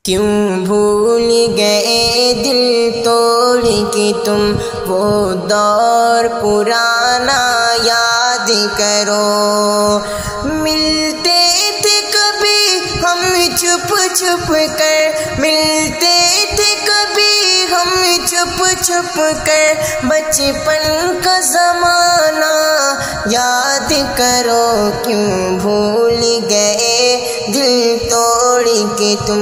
کیوں بھول گئے دل توڑ کے تم وہ دور پرانا یاد کرو۔ ملتے تھے کبھی ہم چھپ چھپ کر، ملتے تھے کبھی ہم چھپ چھپ کر، بچپن کا زمانہ یاد کرو۔ کیوں بھول گئے دل توڑ کے تم؟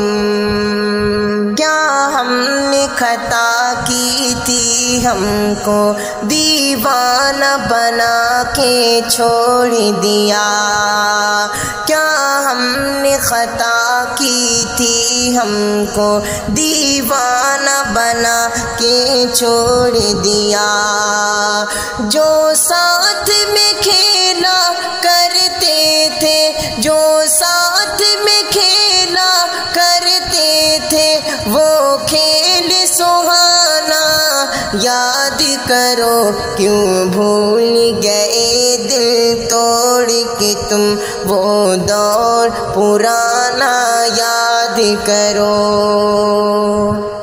کیا ہم نے خطا کی تھی ہم کو دیوانہ بنا کے چھوڑ دیا؟ کیا ہم نے خطا کی تھی ہم کو دیوانہ بنا کے چھوڑ دیا؟ جو ساتھ میں کھیلا کرتے تھے، جو ساتھ میں کھیلا کرتے تھے، وہ کھیل سہانا یاد کرو۔ کیوں بھول گئے دل توڑ کے تم وہ دور پرانا یاد کرو۔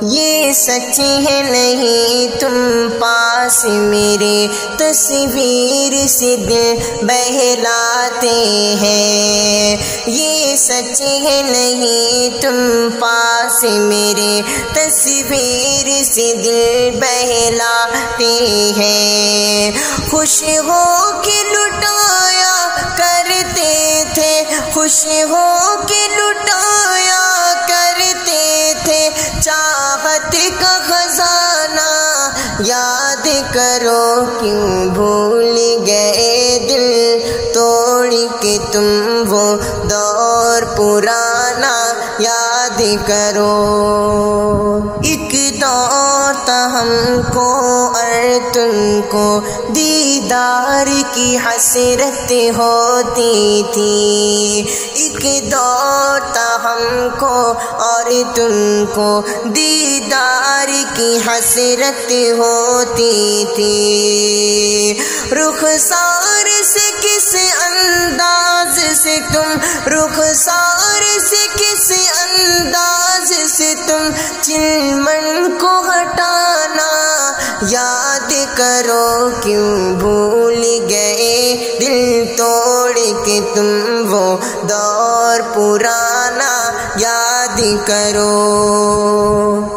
یہ سچ ہے نہیں تم پاس میرے، تصویر سے دل بہلاتے ہیں۔ یہ سچ ہے نہیں تم پاس میرے، تصویر سے دل بہلاتے ہیں۔ خوش ہو کے لٹایا کرتے تھے، خوش ہو کے لٹایا کرتے تھے، چاہت کا خزانہ یاد کرو۔ کیوں بھول گئے دل توڑ کے تم وہ دور پرانا یاد کرو۔ ایک دور تھا ہم کو اور تم کو دیدار کی حسرت ہوتی تھی۔ ایک دور تھا ہم کو اور تم کو دیدار کی حسرت ہوتی تھی۔ رخسار سے کس انداز سے تم، رخسار سے کس انداز سے تم چلمن کو ہٹانا یاد کرو۔ کیوں بھول گئے دل توڑ کے تم وہ دور پرانا یاد کرو۔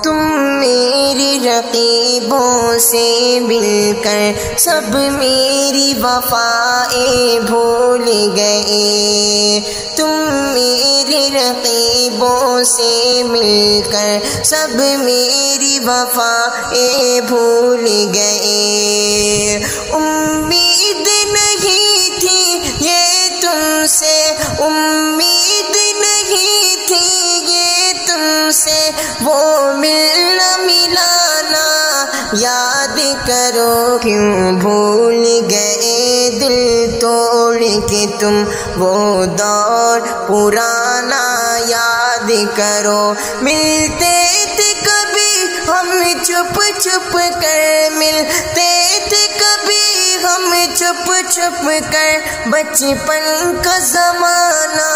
تم میری رقیبوں سے مل کر سب میری وفائیں بھول گئے۔ تم میری رقیبوں سے مل کر سب میری وفائیں بھول گئے۔ امید نہیں تھی یہ تم سے، امید نہیں تھی یہ تم سے، وہ ملنا ملانا یاد کرو۔ کیوں بھول گئے دل توڑ کے تم وہ دور پرانا یاد کرو۔ ملتے تھے کبھی ہم چھپ چھپ کر، ملتے تھے کبھی ہم چھپ چھپ کر، بچپن کا زمانہ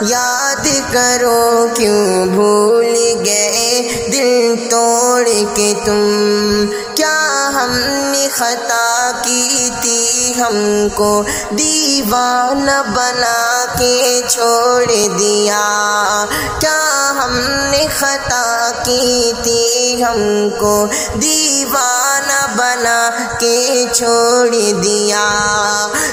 یاد کرو۔ کیوں بھول گئے دل توڑ کے تم؟ کیا ہم نے خطا کی تھی ہم کو دیوانہ بنا کے چھوڑ دیا؟ کیا ہم نے خطا کی تھی ہم کو دیوانہ بنا کے چھوڑ دیا؟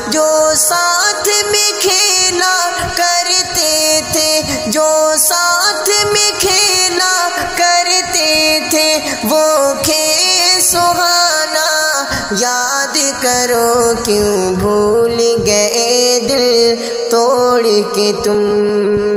جو ساتھ میں کھیلا کرتے تھے، جو ساتھ میں کھیلا کرتے تھے، وہ کھیل سہانا یاد کرو۔ کیوں بھول گئے دل توڑ کے تم؟